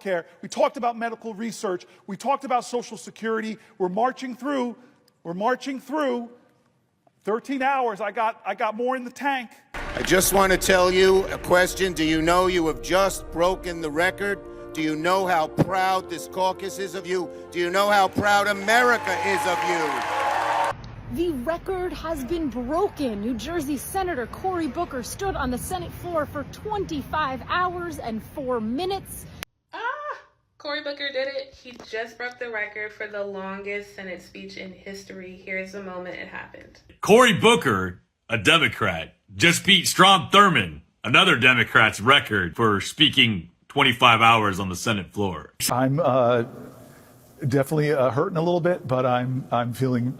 healthcare. We talked about medical research. We talked about Social Security. We're marching through 13 hours. I got more in the tank. I just want to tell you a question. Do you know you have just broken the record? Do you know how proud this caucus is of you? Do you know how proud America is of you? The record has been broken. New Jersey Senator Cory Booker stood on the Senate floor for 25 hours and 4 minutes. Cory Booker did it. He just broke the record for the longest Senate speech in history. Here's the moment it happened. Cory Booker, a Democrat, just beat Strom Thurmond, another Democrat's record for speaking 25 hours on the Senate floor. I'm definitely hurting a little bit, but I'm feeling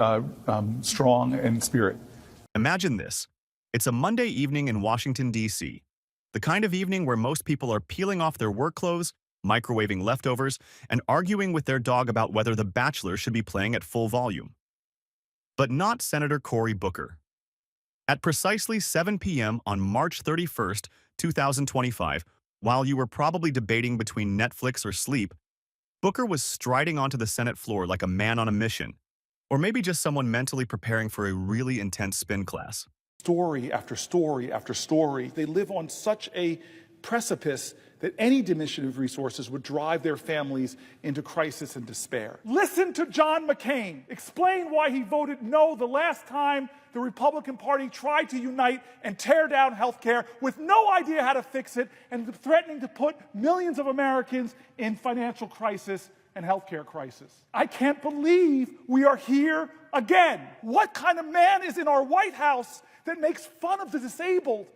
strong in spirit. Imagine this. It's a Monday evening in Washington, D.C., the kind of evening where most people are peeling off their work clothes, microwaving leftovers, and arguing with their dog about whether The Bachelor should be playing at full volume. But not Senator Cory Booker. At precisely 7 p.m. on March 31st, 2025, while you were probably debating between Netflix or sleep, Booker was striding onto the Senate floor like a man on a mission, or maybe just someone mentally preparing for a really intense spin class. Story after story after story. They live on such a precipice that any diminution of resources would drive their families into crisis and despair. Listen to John McCain explain why he voted no the last time the Republican Party tried to unite and tear down health care with no idea how to fix it and threatening to put millions of Americans in financial crisis and healthcare crisis. I can't believe we are here again. What kind of man is in our White House that makes fun of the disabled,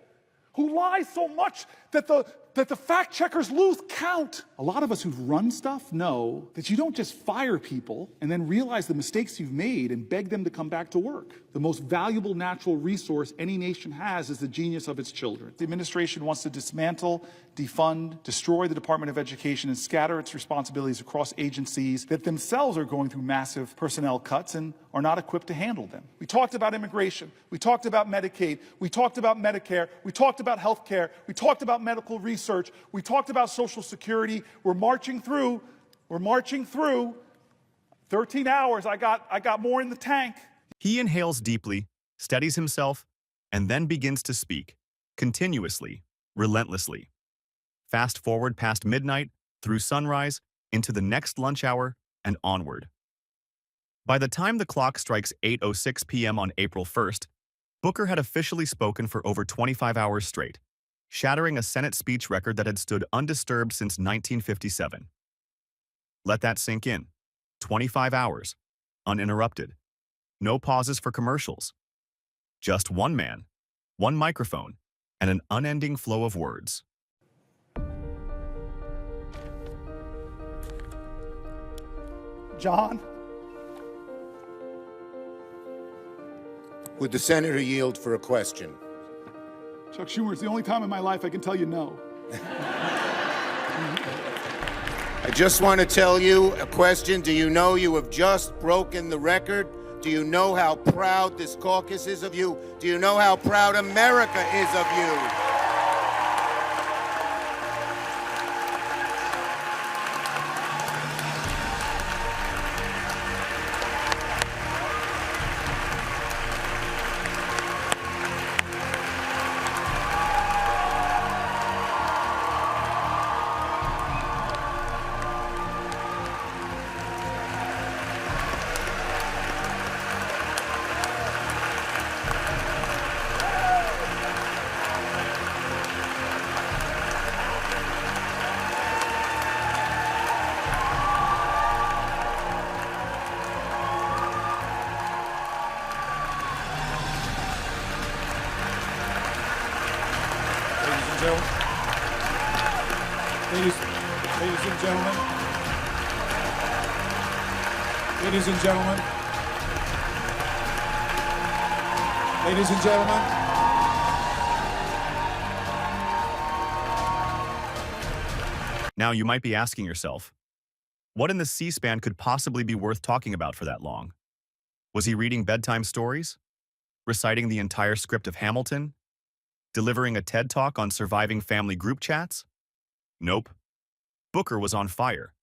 who lies so much that the fact checkers lose count? A lot of us who've run stuff know that you don't just fire people and then realize the mistakes you've made and beg them to come back to work. The most valuable natural resource any nation has is the genius of its children. The administration wants to dismantle, defund, destroy the Department of Education and scatter its responsibilities across agencies that themselves are going through massive personnel cuts and are not equipped to handle them. We talked about immigration. We talked about Medicaid. We talked about Medicare. We talked about health care. We talked about medical research. We talked about Social Security. We're marching through 13 hours. I got more in the tank. He inhales deeply, steadies himself, and then begins to speak, continuously, relentlessly. Fast forward past midnight, through sunrise, into the next lunch hour, and onward. By the time the clock strikes 8:06 p.m. on April 1st, Booker had officially spoken for over 25 hours straight, shattering a Senate speech record that had stood undisturbed since 1957. Let that sink in. 25 hours, uninterrupted. No pauses for commercials. Just one man, one microphone, and an unending flow of words. John? Would the senator yield for a question? Chuck Schumer, it's the only time in my life I can tell you no. I just want to tell you a question. Do you know you have just broken the record? Do you know how proud this caucus is of you? Do you know how proud America is of you? Ladies and gentlemen, ladies and gentlemen, ladies and gentlemen. Now you might be asking yourself, what in the C-SPAN could possibly be worth talking about for that long? Was he reading bedtime stories? Reciting the entire script of Hamilton? Delivering a TED Talk on surviving family group chats? Nope. Booker was on fire,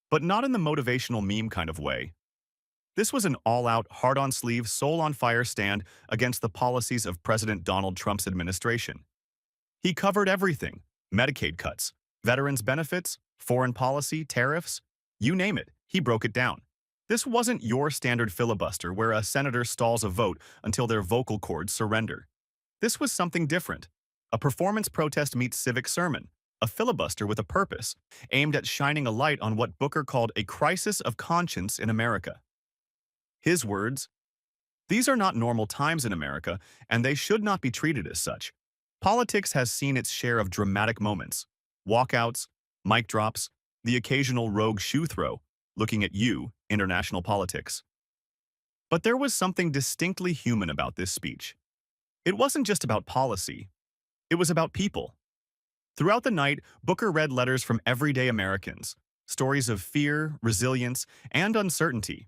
but not in the motivational meme kind of way. This was an all-out, hard-on-sleeve, soul-on-fire stand against the policies of President Donald Trump's administration. He covered everything: Medicaid cuts, veterans' benefits, foreign policy, tariffs, you name it, he broke it down. This wasn't your standard filibuster where a senator stalls a vote until their vocal cords surrender. This was something different. A performance protest meets civic sermon, a filibuster with a purpose, aimed at shining a light on what Booker called a crisis of conscience in America. His words, "These are not normal times in America, and they should not be treated as such. Politics has seen its share of dramatic moments, walkouts, mic drops, the occasional rogue shoe throw, looking at you, international politics." But there was something distinctly human about this speech. It wasn't just about policy. It was about people. Throughout the night, Booker read letters from everyday Americans, stories of fear, resilience, and uncertainty.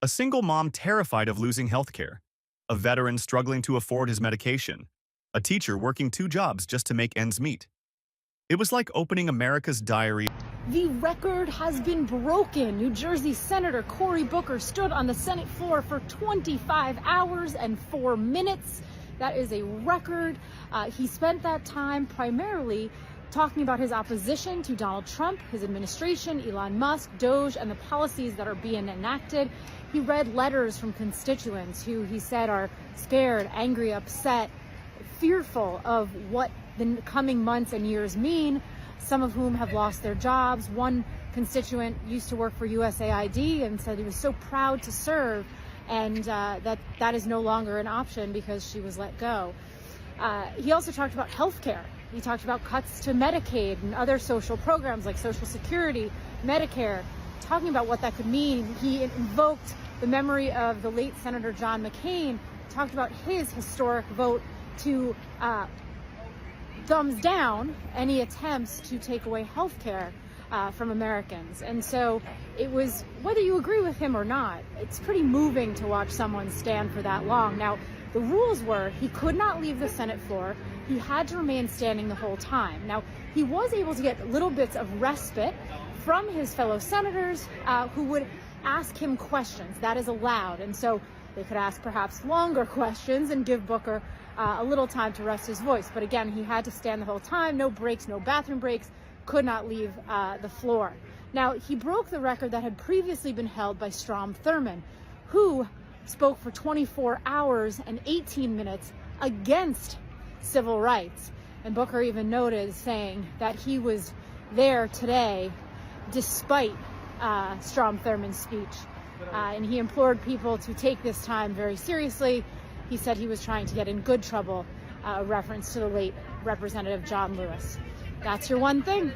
A single mom terrified of losing health care, a veteran struggling to afford his medication, a teacher working 2 jobs just to make ends meet. It was like opening America's diary. The record has been broken. New Jersey Senator Cory Booker stood on the Senate floor for 25 hours and 4 minutes. That is a record. He spent that time primarily talking about his opposition to Donald Trump, his administration, Elon Musk, Doge, and the policies that are being enacted. He read letters from constituents who he said are scared, angry, upset, fearful of what the coming months and years mean, some of whom have lost their jobs. One constituent used to work for USAID and said he was so proud to serve, and that is no longer an option because she was let go. He also talked about health care. He talked about cuts to Medicaid and other social programs like Social Security, Medicare, talking about what that could mean. He invoked the memory of the late Senator John McCain, talked about his historic vote to thumbs down any attempts to take away health care from Americans. And so it was, whether you agree with him or not, it's pretty moving to watch someone stand for that long. Now, the rules were he could not leave the Senate floor. He had to remain standing the whole time. Now, he was able to get little bits of respite from his fellow senators who would ask him questions. That is allowed. And so they could ask perhaps longer questions and give Booker a little time to rest his voice. But again, he had to stand the whole time, no breaks, no bathroom breaks, could not leave the floor. Now, he broke the record that had previously been held by Strom Thurmond, who spoke for 24 hours and 18 minutes against civil rights. And Booker even noted, saying that he was there today despite Strom Thurmond's speech. And he implored people to take this time very seriously. He said he was trying to get in good trouble, a reference to the late Representative John Lewis. That's your one thing.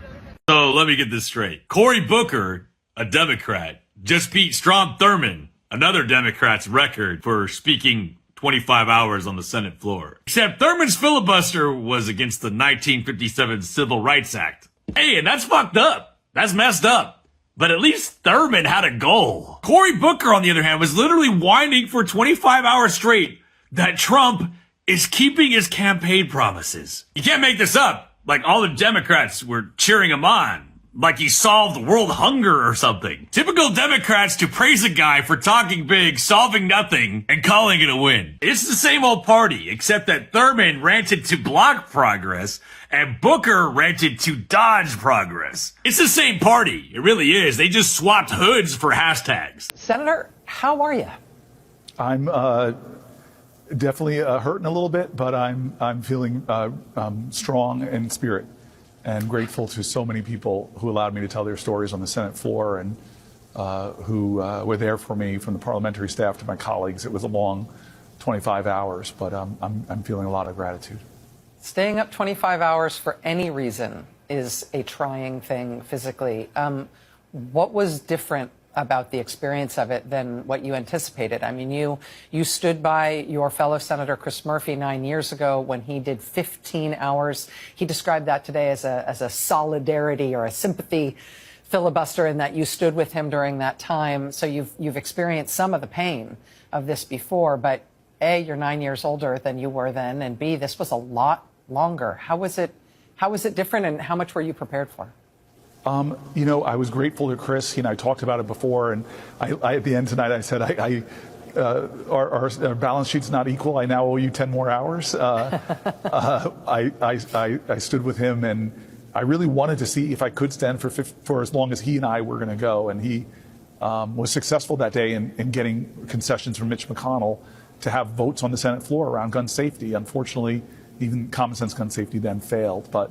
So let me get this straight. Cory Booker, a Democrat, just beat Strom Thurmond, another Democrat's record for speaking 25 hours on the Senate floor. Except Thurmond's filibuster was against the 1957 Civil Rights Act. Hey, and that's fucked up. That's messed up. But at least Thurmond had a goal. Cory Booker, on the other hand, was literally whining for 25 hours straight that Trump is keeping his campaign promises. You can't make this up. Like all the Democrats were cheering him on. Like he solved world hunger or something. Typical Democrats to praise a guy for talking big, solving nothing, and calling it a win. It's the same old party, except that Thurmond ranted to block progress, and Booker ranted to dodge progress. It's the same party. It really is. They just swapped hoods for hashtags. Senator, how are you? I'm definitely hurting a little bit, but I'm feeling strong in spirit and grateful to so many people who allowed me to tell their stories on the Senate floor and who were there for me, from the parliamentary staff to my colleagues. It was a long 25 hours, but I'm feeling a lot of gratitude. Staying up 25 hours for any reason is a trying thing physically. What was different about the experience of it than what you anticipated? I mean, you stood by your fellow Senator Chris Murphy 9 years ago when he did 15 hours. He described that today as a solidarity or a sympathy filibuster, in that you stood with him during that time. So you've experienced some of the pain of this before, but A, you're 9 years older than you were then, and B, this was a lot longer. How was it different, and how much were you prepared for? I was grateful to Chris. He and I talked about it before, and I at the end tonight, I said, our balance sheet's not equal. I now owe you 10 more hours. I stood with him, and I really wanted to see if I could stand for as long as he and I were going to go. And he was successful that day in getting concessions from Mitch McConnell to have votes on the Senate floor around gun safety. Unfortunately, even common sense gun safety then failed. But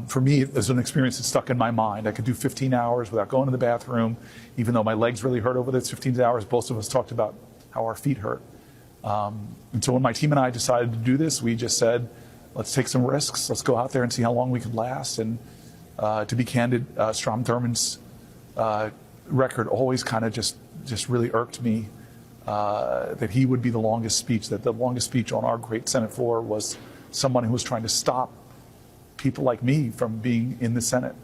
for me, it was an experience that stuck in my mind. I could do 15 hours without going to the bathroom, even though my legs really hurt over those 15 hours. Both of us talked about how our feet hurt. And so when my team and I decided to do this, we just said, let's take some risks. Let's go out there and see how long we could last. And to be candid, Strom Thurmond's record always kind of just really irked me, that he would be the longest speech, that the longest speech on our great Senate floor was someone who was trying to stop people like me from being in the Senate.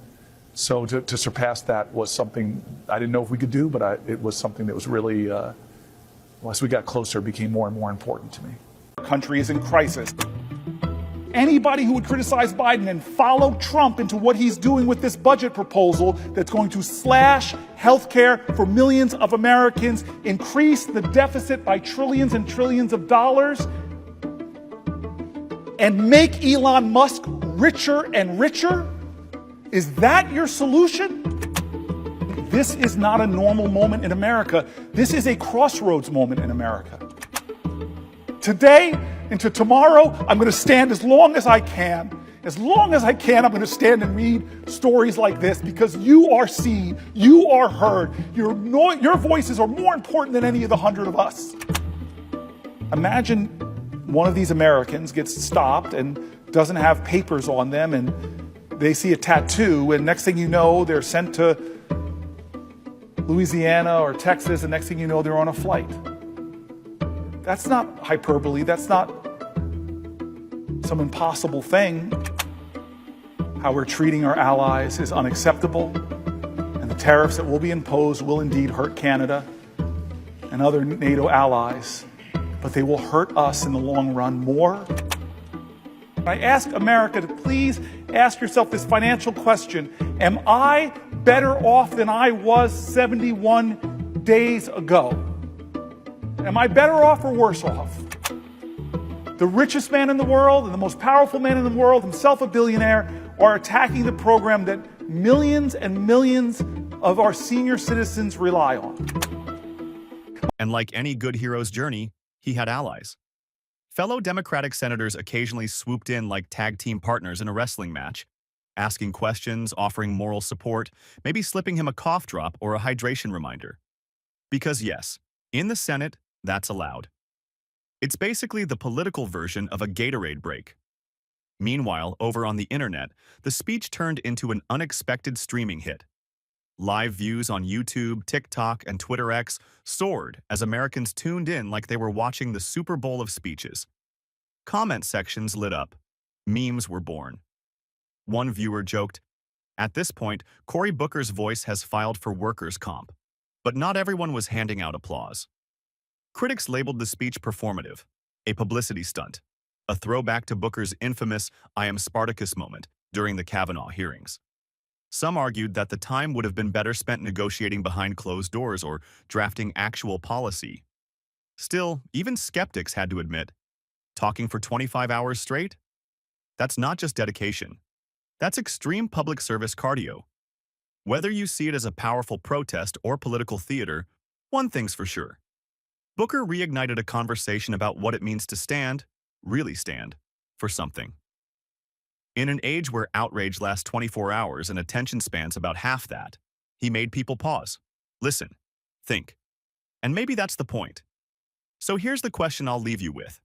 So to surpass that was something I didn't know if we could do, but it was something that was really, as we got closer, became more and more important to me. Our country is in crisis. Anybody who would criticize Biden and follow Trump into what he's doing with this budget proposal that's going to slash health care for millions of Americans, increase the deficit by trillions and trillions of dollars, and make Elon Musk richer and richer? Is that your solution? This is not a normal moment in America. This is a crossroads moment in America. Today into tomorrow, I'm going to stand as long as I can. As long as I can, I'm going to stand and read stories like this because you are seen, you are heard. Your voices are more important than any of the 100 of us. Imagine one of these Americans gets stopped and doesn't have papers on them, and they see a tattoo, and next thing you know, they're sent to Louisiana or Texas, and next thing you know, they're on a flight. That's not hyperbole. That's not some impossible thing. How we're treating our allies is unacceptable, and the tariffs that will be imposed will indeed hurt Canada and other NATO allies, but they will hurt us in the long run more. I ask America to please ask yourself this financial question: am I better off than I was 71 days ago? Am I better off or worse off? The richest man in the world and the most powerful man in the world, himself a billionaire, are attacking the program that millions and millions of our senior citizens rely on. And like any good hero's journey, he had allies. Fellow Democratic senators occasionally swooped in like tag team partners in a wrestling match, asking questions, offering moral support, maybe slipping him a cough drop or a hydration reminder. Because yes, in the Senate, that's allowed. It's basically the political version of a Gatorade break. Meanwhile, over on the internet, the speech turned into an unexpected streaming hit. Live views on YouTube, TikTok, and Twitter X soared as Americans tuned in like they were watching the Super Bowl of speeches. Comment sections lit up. Memes were born. One viewer joked, "At this point, Cory Booker's voice has filed for workers' comp." But not everyone was handing out applause. Critics labeled the speech performative, a publicity stunt, a throwback to Booker's infamous "I am Spartacus" moment during the Kavanaugh hearings. Some argued that the time would have been better spent negotiating behind closed doors or drafting actual policy. Still, even skeptics had to admit, talking for 25 hours straight? That's not just dedication. That's extreme public service cardio. Whether you see it as a powerful protest or political theater, one thing's for sure. Booker reignited a conversation about what it means to stand, really stand, for something. In an age where outrage lasts 24 hours and attention spans about half that, he made people pause, listen, think. And maybe that's the point. So here's the question I'll leave you with.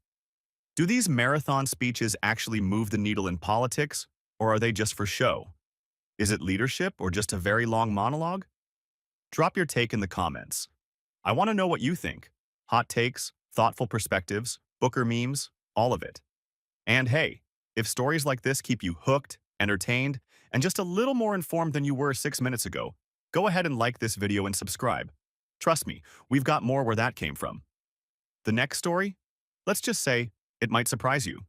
Do these marathon speeches actually move the needle in politics, or are they just for show? Is it leadership or just a very long monologue? Drop your take in the comments. I want to know what you think. Hot takes, thoughtful perspectives, Booker memes, all of it. And hey, if stories like this keep you hooked, entertained, and just a little more informed than you were 6 minutes ago, go ahead and like this video and subscribe. Trust me, we've got more where that came from. The next story? Let's just say it might surprise you.